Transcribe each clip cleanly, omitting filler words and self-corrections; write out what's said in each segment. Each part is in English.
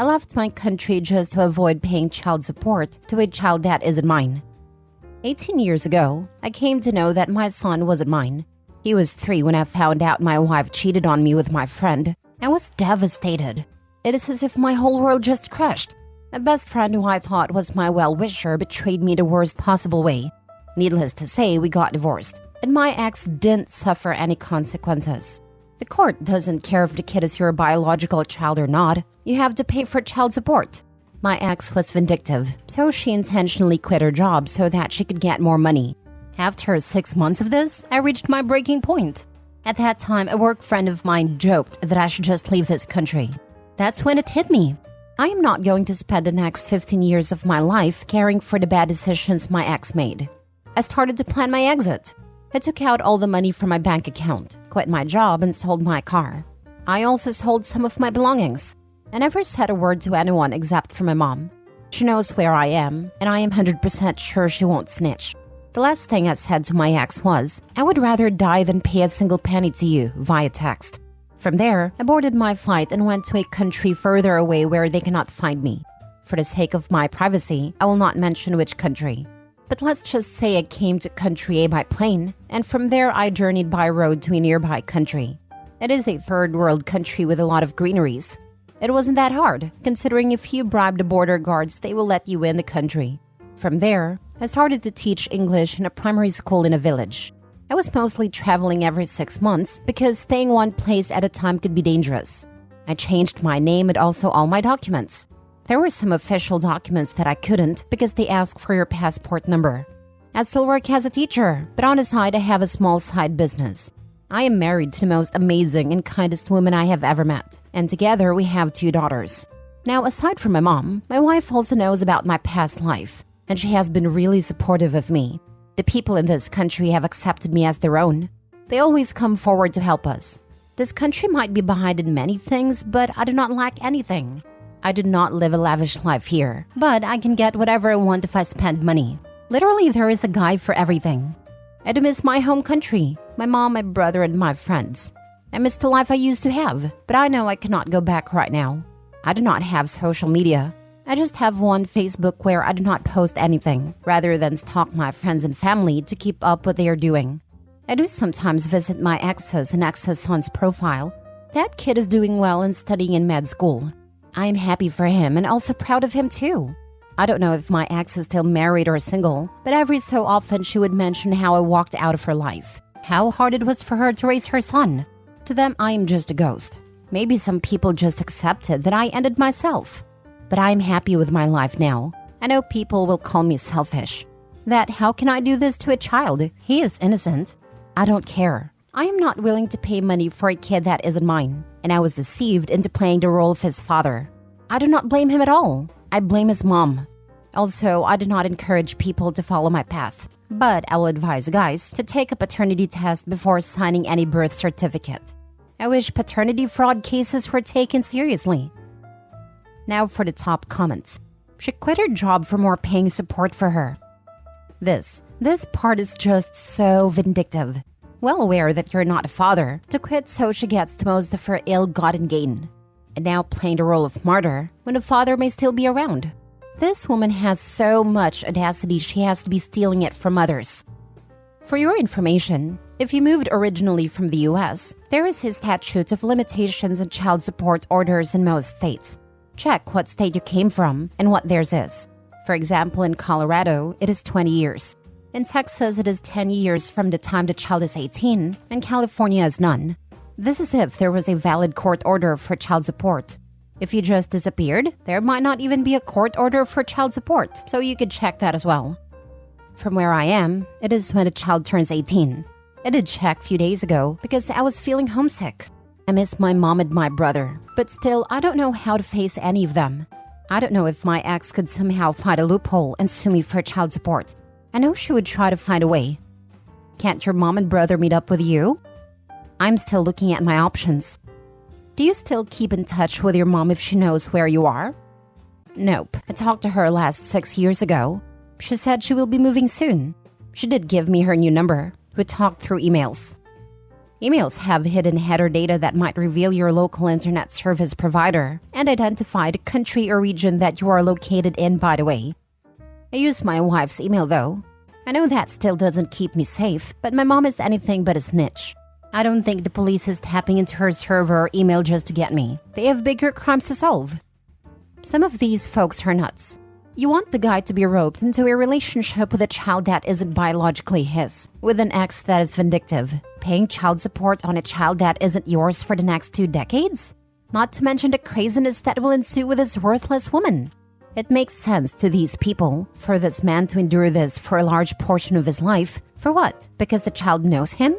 I left my country just to avoid paying child support to a child that isn't mine. 18 years ago, I came to know that my son wasn't mine. He was 3 when I found out my wife cheated on me with my friend. I was devastated. It is as if my whole world just crashed. My best friend, who I thought was my well-wisher, betrayed me the worst possible way. Needless to say, we got divorced, and my ex didn't suffer any consequences. The court doesn't care if the kid is your biological child or not. You have to pay for child support. My ex was vindictive, so she intentionally quit her job so that she could get more money. After 6 months of this, I reached my breaking point. At that time, a work friend of mine joked that I should just leave this country. That's when it hit me. I am not going to spend the next 15 years of my life caring for the bad decisions my ex made. I started to plan my exit. I took out all the money from my bank account, quit my job, and sold my car. I also sold some of my belongings. I never said a word to anyone except for my mom. She knows where I am, and I am 100% sure she won't snitch. The last thing I said to my ex was, I would rather die than pay a single penny to you via text. From there, I boarded my flight and went to a country further away where they cannot find me. For the sake of my privacy, I will not mention which country. But let's just say I came to country A by plane, and from there I journeyed by road to a nearby country. It is a third world country with a lot of greeneries. It wasn't that hard, considering if you bribe the border guards, they will let you in the country. From there, I started to teach English in a primary school in a village. I was mostly traveling every 6 months because staying one place at a time could be dangerous. I changed my name and also all my documents. There were some official documents that I couldn't because they ask for your passport number. I still work as a teacher, but on the side I have a small side business. I am married to the most amazing and kindest woman I have ever met, and together we have 2 daughters. Now, aside from my mom, my wife also knows about my past life, and she has been really supportive of me. The people in this country have accepted me as their own. They always come forward to help us. This country might be behind in many things, but I do not lack anything. I do not live a lavish life here, but I can get whatever I want if I spend money. Literally, there is a guy for everything. I do miss my home country, my mom, my brother, and my friends. I miss the life I used to have, but I know I cannot go back right now. I do not have social media. I just have one Facebook where I do not post anything, rather than stalk my friends and family to keep up what they are doing. I do sometimes visit my ex's and ex's son's profile. That kid is doing well and studying in med school. I am happy for him and also proud of him too. I don't know if my ex is still married or single, but every so often she would mention how I walked out of her life, how hard it was for her to raise her son. To them, I am just a ghost. Maybe some people just accepted that I ended myself. But I am happy with my life now. I know people will call me selfish. That how can I do this to a child? He is innocent. I don't care. I am not willing to pay money for a kid that isn't mine, and I was deceived into playing the role of his father. I do not blame him at all. I blame his mom. Also, I do not encourage people to follow my path, but I will advise guys to take a paternity test before signing any birth certificate. I wish paternity fraud cases were taken seriously. Now for the top comments. She quit her job for more paying support for her. This part is just so vindictive. Well aware that you're not a father, to quit so she gets the most of her ill-gotten gain. And now playing the role of martyr when the father may still be around. This woman has so much audacity she has to be stealing it from others. For your information, if you moved originally from the US, there is a statute of limitations on child support orders in most states. Check what state you came from and what theirs is. For example, in Colorado, it is 20 years. In Texas, it is 10 years from the time the child is 18, and California is none. This is if there was a valid court order for child support. If you just disappeared, there might not even be a court order for child support, so you could check that as well. From where I am, it is when the child turns 18. I did check a few days ago because I was feeling homesick. I miss my mom and my brother, but still, I don't know how to face any of them. I don't know if my ex could somehow find a loophole and sue me for child support. I know she would try to find a way. Can't your mom and brother meet up with you? I'm still looking at my options. Do you still keep in touch with your mom if she knows where you are? Nope. I talked to her last 6 years ago. She said she will be moving soon. She did give me her new number. We talked through emails. Emails have hidden header data that might reveal your local internet service provider and identify the country or region that you are located in, by the way. I use my wife's email though. I know that still doesn't keep me safe, but my mom is anything but a snitch. I don't think the police is tapping into her server or email just to get me. They have bigger crimes to solve. Some of these folks are nuts. You want the guy to be roped into a relationship with a child that isn't biologically his, with an ex that is vindictive, paying child support on a child that isn't yours for the next 2 decades? Not to mention the craziness that will ensue with this worthless woman. It makes sense to these people for this man to endure this for a large portion of his life. For what? Because the child knows him?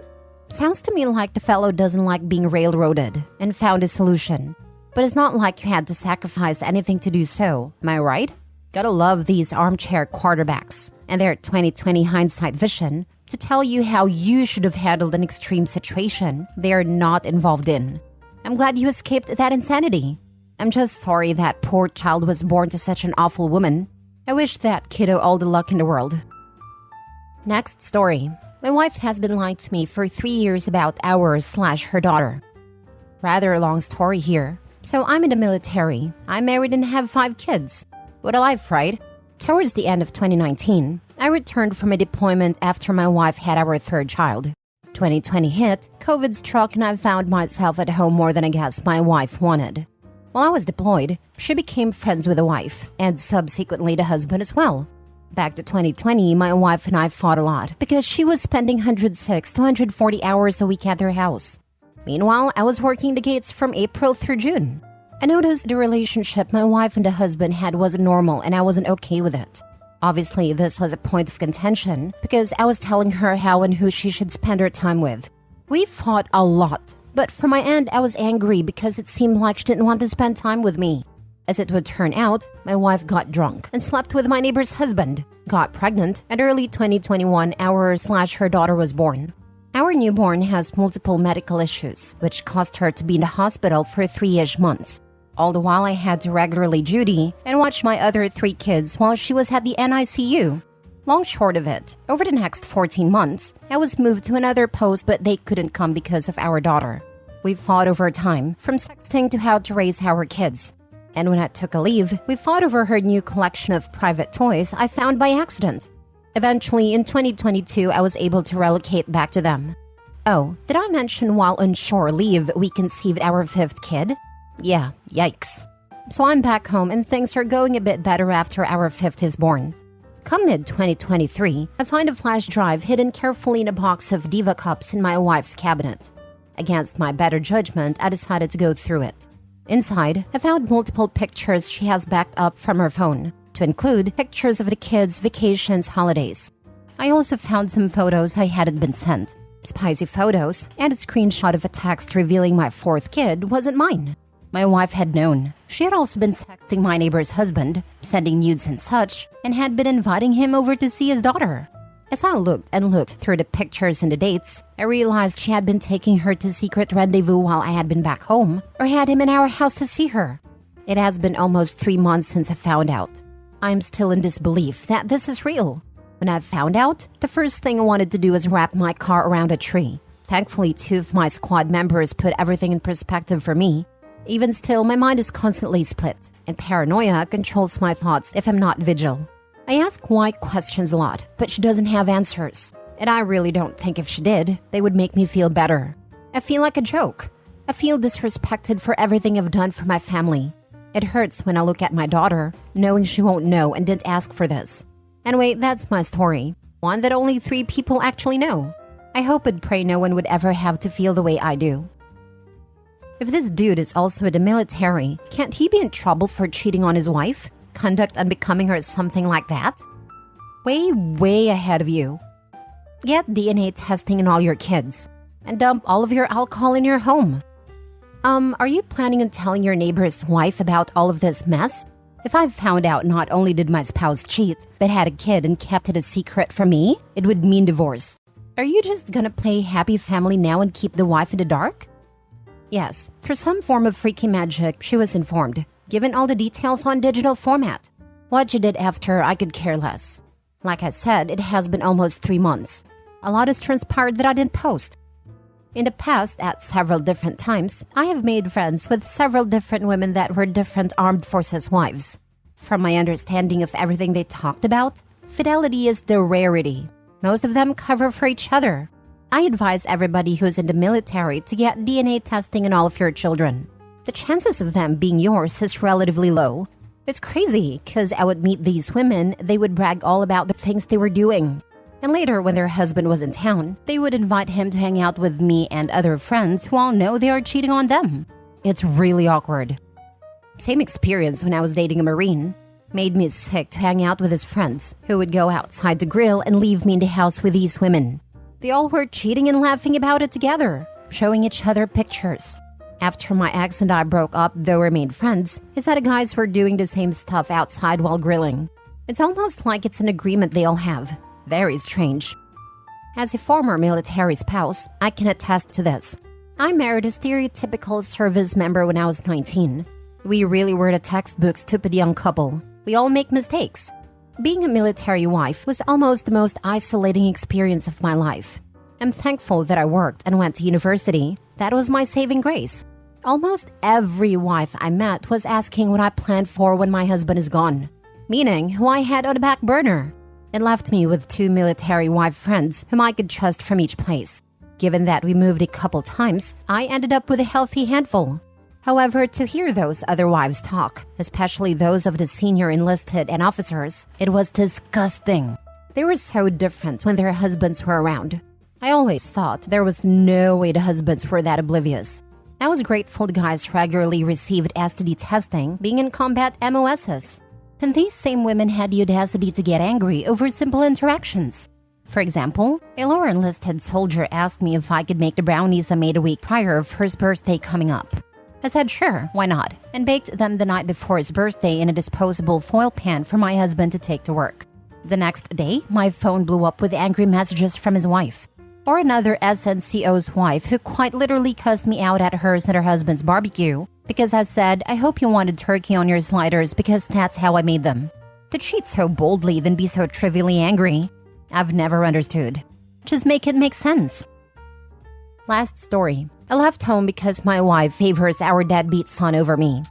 Sounds to me like the fellow doesn't like being railroaded and found a solution. But it's not like you had to sacrifice anything to do so, am I right? Gotta love these armchair quarterbacks and their 2020 hindsight vision to tell you how you should have handled an extreme situation they are not involved in. I'm glad you escaped that insanity. I'm just sorry that poor child was born to such an awful woman. I wish that kiddo all the luck in the world. Next story. My wife has been lying to me for 3 years about her daughter. Rather a long story here. So I'm in the military. I'm married and have 5 kids. What a life, right? Towards the end of 2019, I returned from a deployment after my wife had our 3rd child. 2020 hit, COVID struck, and I found myself at home more than I guess my wife wanted. While I was deployed, she became friends with the wife, and subsequently the husband as well. Back to 2020, my wife and I fought a lot because she was spending 106 to 140 hours a week at their house. Meanwhile, I was working the gates from April through June. I noticed the relationship my wife and the husband had wasn't normal and I wasn't okay with it. Obviously, this was a point of contention because I was telling her how and who she should spend her time with. We fought a lot, but from my end, I was angry because it seemed like she didn't want to spend time with me. As it would turn out, my wife got drunk and slept with my neighbor's husband, got pregnant, and early 2021, her daughter was born. Our newborn has multiple medical issues, which caused her to be in the hospital for 3-ish months. All the while I had to regularly duty and watch my other 3 kids while she was at the NICU. Long short of it, over the next 14 months, I was moved to another post but they couldn't come because of our daughter. We fought over time, from sexting to how to raise our kids. And when I took a leave, we fought over her new collection of private toys I found by accident. Eventually, in 2022, I was able to relocate back to them. Oh, did I mention while on shore leave, we conceived our 5th kid? Yeah, yikes. So I'm back home and things are going a bit better after our 5th is born. Come mid-2023, I find a flash drive hidden carefully in a box of Diva cups in my wife's cabinet. Against my better judgment, I decided to go through it. Inside, I found multiple pictures she has backed up from her phone, to include pictures of the kids' vacations, holidays. I also found some photos I hadn't been sent. Spicy photos, and a screenshot of a text revealing my 4th kid wasn't mine. My wife had known. She had also been sexting my neighbor's husband, sending nudes and such, and had been inviting him over to see his daughter. As I looked and looked through the pictures and the dates, I realized she had been taking her to secret rendezvous while I had been back home, or had him in our house to see her. It has been almost 3 months since I found out. I'm still in disbelief that this is real. When I found out, the first thing I wanted to do was wrap my car around a tree. Thankfully, 2 of my squad members put everything in perspective for me. Even still, my mind is constantly split, and paranoia controls my thoughts if I'm not vigil. I ask why questions a lot, but she doesn't have answers. And I really don't think if she did, they would make me feel better. I feel like a joke. I feel disrespected for everything I've done for my family. It hurts when I look at my daughter, knowing she won't know and didn't ask for this. Anyway, that's my story. One that only 3 people actually know. I hope and pray no one would ever have to feel the way I do. If this dude is also in the military, can't he be in trouble for cheating on his wife? Conduct unbecoming or something like that? Way ahead of you. Get DNA testing on all your kids. And dump all of your alcohol in your home. Are you planning on telling your neighbor's wife about all of this mess? If I found out not only did my spouse cheat, but had a kid and kept it a secret from me, it would mean divorce. Are you just gonna play happy family now and keep the wife in the dark? Yes, through some form of freaky magic, she was informed, given all the details on digital format. What she did after, I could care less. Like I said, it has been almost 3 months. A lot has transpired that I didn't post. In the past, at several different times, I have made friends with several different women that were different armed forces wives. From my understanding of everything they talked about, fidelity is the rarity. Most of them cover for each other. I advise everybody who's in the military to get DNA testing on all of your children. The chances of them being yours is relatively low. It's crazy, because I would meet these women, they would brag all about the things they were doing. And later, when their husband was in town, they would invite him to hang out with me and other friends who all know they are cheating on them. It's really awkward. Same experience when I was dating a Marine. Made me sick to hang out with his friends, who would go outside to grill and leave me in the house with these women. They all were cheating and laughing about it together, showing each other pictures. After my ex and I broke up, though we remained friends, his other guys were doing the same stuff outside while grilling. It's almost like it's an agreement they all have. Very strange. As a former military spouse, I can attest to this. I married a stereotypical service member when I was 19. We really were the textbook stupid young couple. We all make mistakes. Being a military wife was almost the most isolating experience of my life. I'm thankful that I worked and went to university. That was my saving grace. Almost every wife I met was asking what I planned for when my husband is gone, meaning who I had on the back burner. It left me with 2 military wife friends whom I could trust from each place. Given that we moved a couple times, I ended up with a healthy handful. However, to hear those other wives talk, especially those of the senior enlisted and officers, it was disgusting. They were so different when their husbands were around. I always thought there was no way the husbands were that oblivious. I was grateful the guys regularly received STD testing, being in combat MOSs. And these same women had the audacity to get angry over simple interactions. For example, a lower enlisted soldier asked me if I could make the brownies I made a week prior of his birthday coming up. I said sure, why not, and baked them the night before his birthday in a disposable foil pan for my husband to take to work. The next day, my phone blew up with angry messages from his wife. Or another SNCO's wife who quite literally cussed me out at hers and her husband's barbecue because I said, I hope you wanted turkey on your sliders because that's how I made them. To cheat so boldly then be so trivially angry, I've never understood. Just make it make sense. Last story. I left home because my wife favors our deadbeat son over me.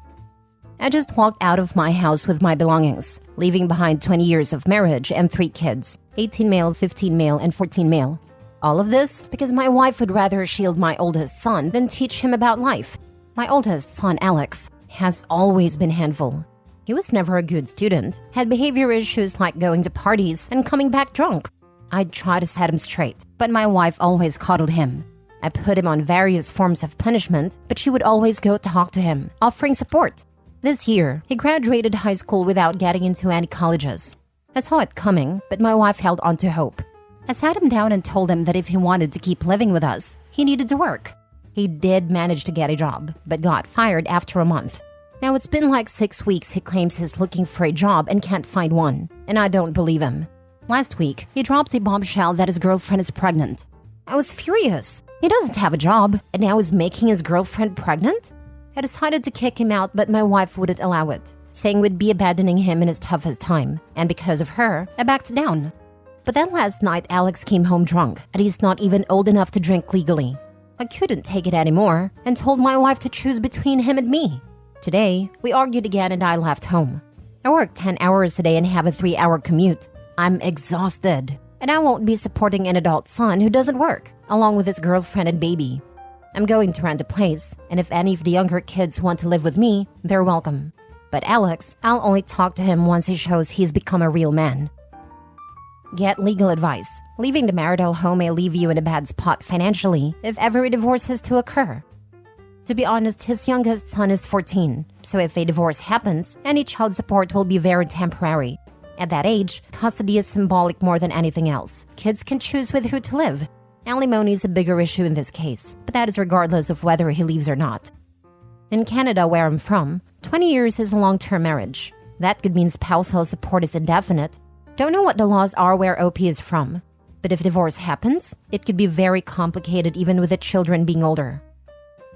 I just walked out of my house with my belongings, leaving behind 20 years of marriage and 3 kids, 18 male, 15 male, and 14 male. All of this because my wife would rather shield my oldest son than teach him about life. My oldest son, Alex, has always been a handful. He was never a good student, had behavior issues like going to parties and coming back drunk. I'd try to set him straight, but my wife always coddled him. I put him on various forms of punishment, but she would always go talk to him, offering support. This year, he graduated high school without getting into any colleges. I saw it coming, but my wife held on to hope. I sat him down and told him that if he wanted to keep living with us, he needed to work. He did manage to get a job, but got fired after a month. Now it's been like 6 weeks he claims he's looking for a job and can't find one, and I don't believe him. Last week, he dropped a bombshell that his girlfriend is pregnant. I was furious. He doesn't have a job, and now he's making his girlfriend pregnant? I decided to kick him out, but my wife wouldn't allow it, saying we'd be abandoning him in his toughest time, and because of her, I backed down. But then last night, Alex came home drunk, and he's not even old enough to drink legally. I couldn't take it anymore, and told my wife to choose between him and me. Today, we argued again and I left home. I work 10 hours a day and have a 3-hour commute. I'm exhausted, and I won't be supporting an adult son who doesn't work, along with his girlfriend and baby. I'm going to rent a place, and if any of the younger kids want to live with me, they're welcome. But Alex, I'll only talk to him once he shows he's become a real man. Get legal advice. Leaving the marital home may leave you in a bad spot financially if ever a divorce is to occur. To be honest, his youngest son is 14, so if a divorce happens, any child support will be very temporary. At that age, custody is symbolic more than anything else. Kids can choose with who to live. Alimony is a bigger issue in this case, but that is regardless of whether he leaves or not. In Canada, where I'm from, 20 years is a long-term marriage. That could mean spousal support is indefinite. Don't know what the laws are where OP is from. But if divorce happens, it could be very complicated even with the children being older.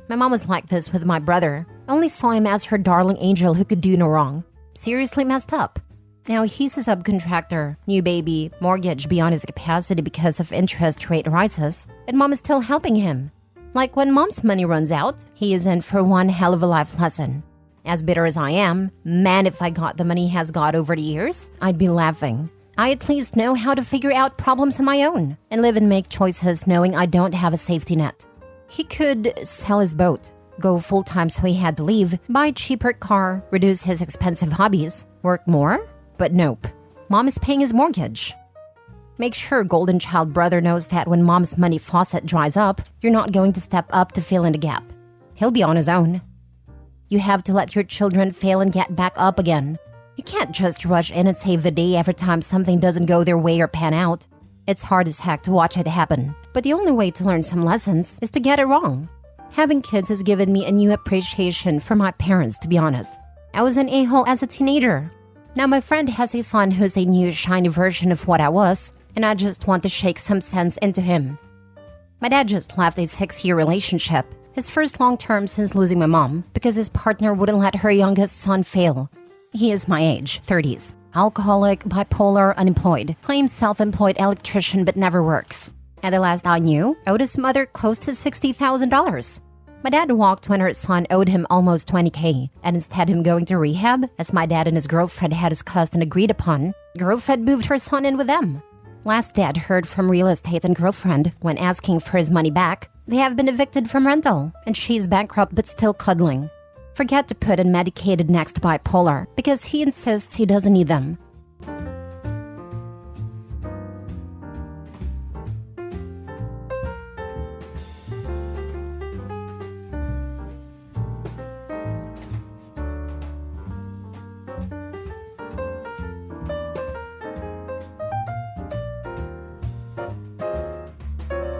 My mom was like this with my brother. Only saw him as her darling angel who could do no wrong. Seriously messed up. Now he's a subcontractor, new baby, mortgage beyond his capacity because of interest rate rises, and mom is still helping him. Like when mom's money runs out, he is in for one hell of a life lesson. As bitter as I am, man, if I got the money he has got over the years, I'd be laughing. I at least know how to figure out problems on my own and live and make choices knowing I don't have a safety net. He could sell his boat, go full-time so he had to leave, buy a cheaper car, reduce his expensive hobbies, work more, but nope. Mom is paying his mortgage. Make sure golden child brother knows that when mom's money faucet dries up, you're not going to step up to fill in the gap. He'll be on his own. You have to let your children fail and get back up again. You can't just rush in and save the day every time something doesn't go their way or pan out. It's hard as heck to watch it happen, but the only way to learn some lessons is to get it wrong. Having kids has given me a new appreciation for my parents, to be honest. I was an a-hole as a teenager. Now my friend has a son who's a new shiny version of what I was, and I just want to shake some sense into him. My dad just left a 6-year relationship, his first long-term since losing my mom, because his partner wouldn't let her youngest son fail. He is my age, 30s, alcoholic, bipolar, unemployed, claims self-employed electrician but never works. At the last I knew, owed his mother close to $60,000. My dad walked when her son owed him almost $20K, and instead of him going to rehab, as my dad and his girlfriend had discussed and agreed upon, girlfriend moved her son in with them. Last dad heard from real estate and girlfriend when asking for his money back. They have been evicted from rental, and she's bankrupt but still cuddling. Forget to put in medicated next bipolar, because he insists he doesn't need them.